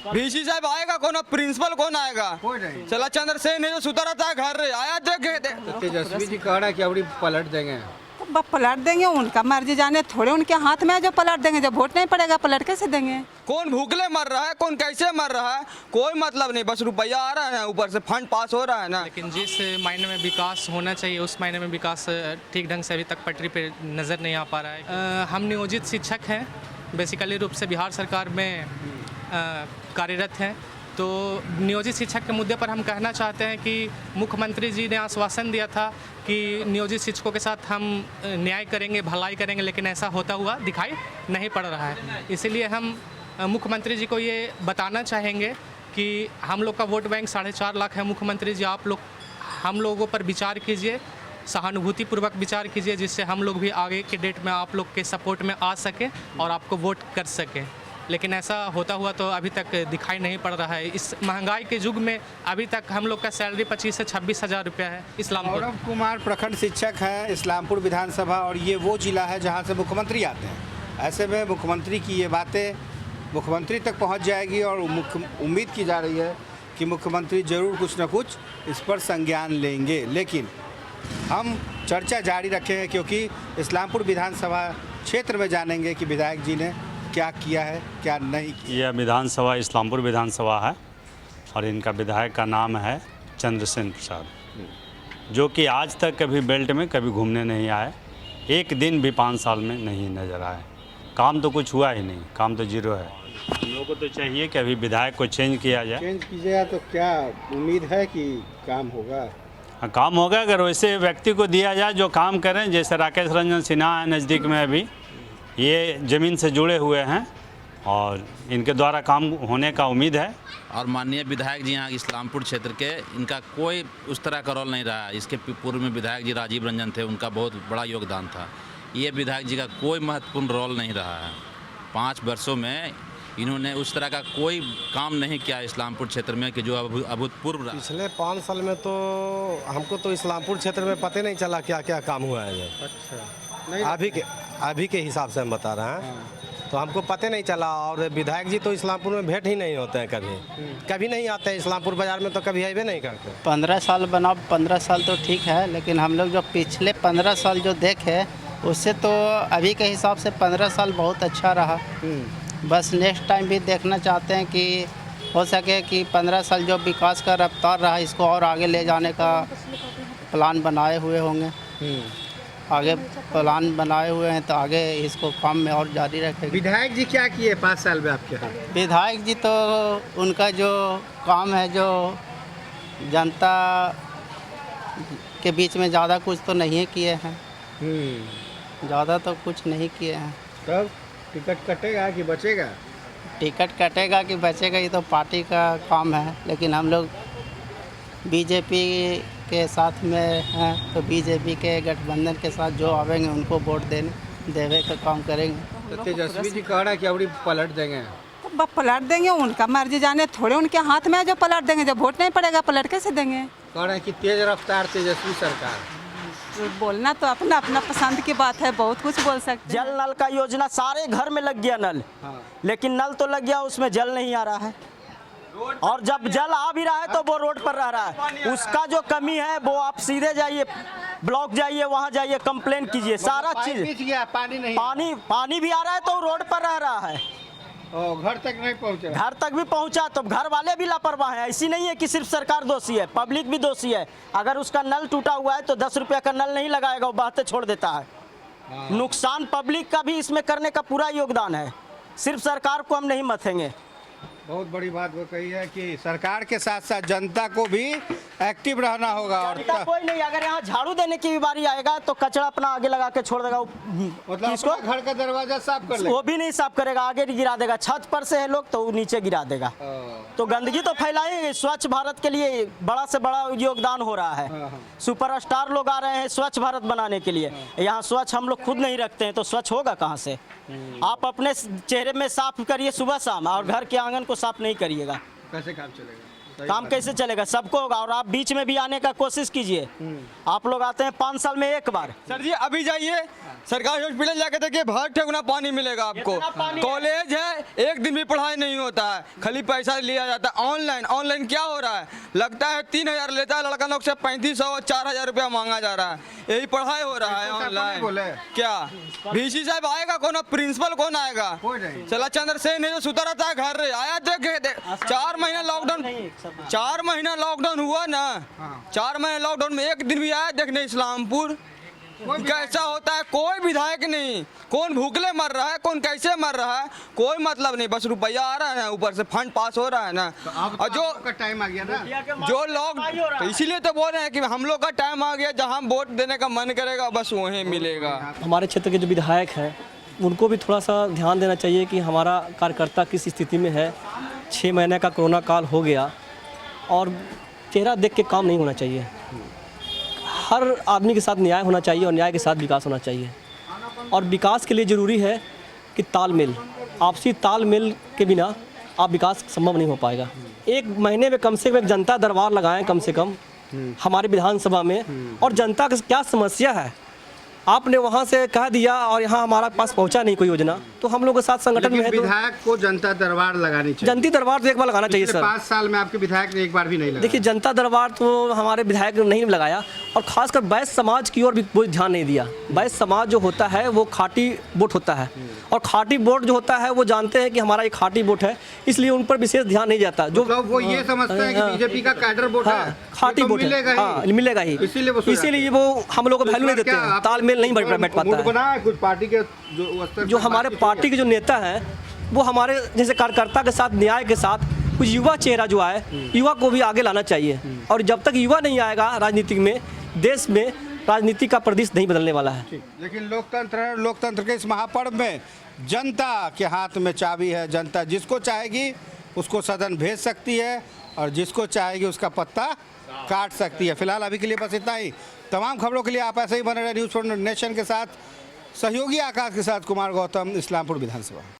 VC साहब आएगा कौन, अब प्रिंसिपल कौन आएगा? चला चंद्र सेन है जो सुता रहता है घर, आया देखे तेजस्वी जी कह रहा है कि अबड़ी पलट देंगे। तो पलट देंगे, उनका मर्जी जाने, थोड़े उनके हाथ में है जो पलट देंगे। जब वोट नहीं पड़ेगा पलट कैसे देंगे? कौन भूखले मर रहा है, कौन कैसे मर रहा है, कोई मतलब नहीं, बस रुपया आ रहा है, ऊपर से फंड पास हो रहा है ना। लेकिन जिस मायने में विकास होना चाहिए उस मायने में विकास ठीक ढंग से अभी तक पटरी पे नज़र नहीं आ पा रहा है। हम नियोजित शिक्षक हैं, बेसिकली रूप से बिहार सरकार में कार्यरत हैं। तो नियोजित शिक्षक के मुद्दे पर हम कहना चाहते हैं कि मुख्यमंत्री जी ने आश्वासन दिया था कि नियोजित शिक्षकों के साथ हम न्याय करेंगे, भलाई करेंगे, लेकिन ऐसा होता हुआ दिखाई नहीं पड़ रहा है। इसीलिए हम मुख्यमंत्री जी को ये बताना चाहेंगे कि हम लोग का वोट बैंक 4.5 लाख है। मुख्यमंत्री जी आप लोग हम लोगों पर विचार कीजिए, सहानुभूतिपूर्वक विचार कीजिए, जिससे हम लोग भी आगे के डेट में आप लोग के सपोर्ट में आ सकें और आपको वोट कर सकें। लेकिन ऐसा होता हुआ तो अभी तक दिखाई नहीं पड़ रहा है। इस महंगाई के युग में अभी तक हम लोग का सैलरी 25 से 26 हज़ार रुपया है। इस्लामपुर गौरव कुमार प्रखंड शिक्षक हैं इस्लामपुर विधानसभा, और ये वो जिला है जहाँ से मुख्यमंत्री आते हैं। ऐसे में मुख्यमंत्री की ये बातें मुख्यमंत्री तक पहुँच जाएगी और उम्मीद की जा रही है कि मुख्यमंत्री ज़रूर कुछ न कुछ इस पर संज्ञान लेंगे। लेकिन हम चर्चा जारी रखेंगे क्योंकि इस्लामपुर विधानसभा क्षेत्र में जानेंगे कि विधायक जी ने क्या किया है, क्या नहीं किया। यह विधानसभा इस्लामपुर विधानसभा है और इनका विधायक का नाम है चंद्रसेन प्रसाद, जो कि आज तक कभी बेल्ट में कभी घूमने नहीं आए, एक दिन भी 5 साल में नहीं नज़र आए। काम तो कुछ हुआ ही नहीं, काम तो जीरो है। हम लोगों को तो चाहिए कि अभी विधायक को चेंज किया जाए। चेंज कीजिएगा तो क्या उम्मीद है कि काम होगा? हाँ, काम होगा अगर वैसे व्यक्ति को दिया जाए जो काम करें। जैसे राकेश रंजन सिन्हा है नज़दीक में, अभी ये ज़मीन से जुड़े हुए हैं और इनके द्वारा काम होने का उम्मीद है। और माननीय विधायक जी यहाँ इस्लामपुर क्षेत्र के, इनका कोई उस तरह का रोल नहीं रहा है। इसके पूर्व में विधायक जी राजीव रंजन थे, उनका बहुत बड़ा योगदान था। ये विधायक जी का कोई महत्वपूर्ण रोल नहीं रहा है। 5 वर्षों में इन्होंने उस तरह का कोई काम नहीं किया इस्लामपुर क्षेत्र में कि जो अभूतपूर्व रहा। पिछले 5 साल में तो हमको तो इस्लामपुर क्षेत्र में पता नहीं चला क्या क्या काम हुआ है। अच्छा, नहीं अभी के हिसाब से हम बता रहे हैं, तो हमको पता नहीं चला। और विधायक जी तो इस्लामपुर में भेंट ही नहीं होते हैं, कभी नहीं आते हैं इस्लामपुर बाज़ार में, तो कभी आए नहीं करते। 15 साल बना, 15 साल तो ठीक है, लेकिन हम लोग जो पिछले 15 साल जो देखे उससे तो अभी के हिसाब से 15 साल बहुत अच्छा रहा। बस नेक्स्ट टाइम भी देखना चाहते हैं कि हो सके कि 15 साल जो विकास का रफ्तार रहा इसको और आगे ले जाने का प्लान बनाए हुए होंगे। आगे प्लान बनाए हुए हैं तो आगे इसको काम में और जारी रखेंगे। विधायक जी क्या किए 5 साल में आपके यहाँ? विधायक जी तो उनका जो काम है, जो जनता के बीच में ज़्यादा कुछ तो नहीं किए हैं, ज़्यादा तो कुछ नहीं किए हैं। तब टिकट कटेगा कि बचेगा? टिकट कटेगा कि बचेगा ये तो पार्टी का काम है, लेकिन हम लोग बीजेपी के साथ में हैं, तो बीजेपी के गठबंधन के साथ जो आवेंगे उनको वोट देने का काम करेंगे। तो तेजस्वी जी कह रहा है कि अबड़ी पलट देंगे। तो पलट देंगे, उनका मर्जी जाने, थोड़े उनके हाथ में है जो पलट देंगे। जब वोट नहीं पड़ेगा पलट कैसे देंगे? कह रहे हैं कि तेज रफ्तार तेजस्वी सरकार। बोलना तो अपना अपना पसंद की बात है, बहुत कुछ बोल सकते हैं। जल नल का योजना सारे घर में लग गया नल, लेकिन नल तो लग गया, उसमें जल नहीं आ रहा है। और जब जल आ भी रहा है तो वो रोड पर रह रहा है। उसका जो कमी है वो आप सीधे जाइए, ब्लॉक जाइए, वहाँ जाइए, कंप्लेन कीजिए, सारा चीज। पानी नहीं, पानी भी आ रहा है तो रोड पर रह रहा है, घर तक नहीं पहुँचा। घर तक भी पहुंचा तो घर वाले भी लापरवाह हैं। ऐसी नहीं है कि सिर्फ सरकार दोषी है, पब्लिक भी दोषी है। अगर उसका नल टूटा हुआ है तो 10 रुपया का नल नहीं लगाएगा, वो बहते छोड़ देता है। नुकसान पब्लिक का भी इसमें करने का पूरा योगदान है, सिर्फ सरकार को हम नहीं मथेंगे। बहुत बड़ी बात वो कही है कि सरकार के साथ साथ जनता को भी एक्टिव रहना होगा। और कोई नहीं, अगर यहाँ झाड़ू देने की भी बारी आएगा तो कचरा अपना आगे लगा के छोड़ देगा। मतलब इसको घर का दरवाजा साफ कर ले, वो भी नहीं साफ करेगा, आगे गिरा देगा। छत पर से है लोग तो नीचे गिरा देगा, तो गंदगी तो फैलाएंगे। स्वच्छ भारत के लिए बड़ा से बड़ा योगदान हो रहा है। सुपरस्टार लोग आ रहे हैं स्वच्छ भारत बनाने के लिए, यहाँ स्वच्छ हम लोग खुद नहीं रखते हैं तो स्वच्छ होगा कहाँ से? आप अपने चेहरे में साफ करिए सुबह शाम, और घर के आंगन को साफ नहीं करिएगा, कैसे काम चलेगा? काम कैसे चलेगा? सबको होगा। और आप बीच में भी आने का कोशिश कीजिए। आप लोग आते हैं 5 साल में एक बार। सर जी अभी जाइए सरकारी हॉस्पिटल जाके देखिए भर ठेकुना पानी मिलेगा आपको। कॉलेज है, एक दिन भी पढ़ाई नहीं होता है, खाली पैसा लिया जाता है। ऑनलाइन क्या हो रहा है, लगता है 3000 लेता है लड़का लोग से 3500 4000 रुपया मांगा जा रहा है, यही पढ़ाई हो रहा है ऑनलाइन। क्या VC साहब आएगा, कौन प्रिंसिपल कौन आएगा? चला चंद्रसेन है जो सुता रहता है घर आया, देख 4 महीना लॉकडाउन हुआ ना, 4 महीने लॉकडाउन में एक दिन भी आया देखने इस्लामपुर? कैसा होता है, कोई विधायक नहीं, कौन भूखले मर रहा है, कौन कैसे मर रहा है, कोई मतलब नहीं, बस रुपया आ रहा है ना, ऊपर से फंड पास हो रहा है ना। और जो टाइम आ गया ना, जो लोग तो इसीलिए तो बोल रहे हैं कि हम लोग का टाइम आ गया, जहां वोट देने का मन करेगा बस वहीं मिलेगा। हमारे क्षेत्र के जो विधायक हैं उनको भी थोड़ा सा ध्यान देना चाहिए कि हमारा कार्यकर्ता किस स्थिति में है। 6 महीने का कोरोना काल हो गया और चेहरा देख के काम नहीं होना चाहिए। हर आदमी के साथ न्याय होना चाहिए और न्याय के साथ विकास होना चाहिए। और विकास के लिए ज़रूरी है कि तालमेल, आपसी तालमेल के बिना आप विकास संभव नहीं हो पाएगा। 1 महीने में कम से कम एक जनता दरबार लगाएं कम से कम हमारे विधानसभा में, और जनता की क्या समस्या है आपने वहाँ से कह दिया और यहाँ हमारा पास पहुँचा नहीं कोई योजना, तो हम लोग के साथ संगठन में है तो विधायक को जनता दरबार लगानी चाहिए। जनता दरबार तो एक बार लगाना चाहिए सर। 5 साल में आपके विधायक ने एक बार भी नहीं लगाया। देखिए जनता दरबार तो हमारे विधायक ने नहीं लगाया, और खासकर बैस समाज की ओर भी कोई ध्यान नहीं दिया। बैस समाज जो होता है वो खाटी वोट होता है, और खाटी वोट जो होता है वो जानते हैं कि हमारा एक खाटी वोट है, इसलिए उन पर विशेष ध्यान नहीं जाता। जो वो ये समझते हैं कि बीजेपी का कैडर वोट है, खाटी वोट मिलेगा ही, इसीलिए वो हम लोग को वैल्यू नहीं देते हैं, तालमेल नहीं बैठ पाता है। कुछ पार्टी के जो हमारे पार्टी के जो नेता हैं वो हमारे जैसे कार्यकर्ता के साथ, न्याय के साथ, कुछ युवा चेहरा जो आए, युवा को भी आगे लाना चाहिए। और जब तक युवा नहीं आएगा राजनीति में, देश में राजनीति का परिदृश्य नहीं बदलने वाला है। लेकिन लोकतंत्र के इस महापर्व में जनता के हाथ में चाबी है। जनता जिसको चाहेगी उसको सदन भेज सकती है, और जिसको चाहेगी उसका पत्ता काट सकती है। फिलहाल अभी के लिए बस इतना ही। तमाम खबरों के लिए आप ऐसे ही बने रहे न्यूज़ फॉर नेशन के साथ। सहयोगी आकाश के साथ कुमार गौतम, इस्लामपुर विधानसभा।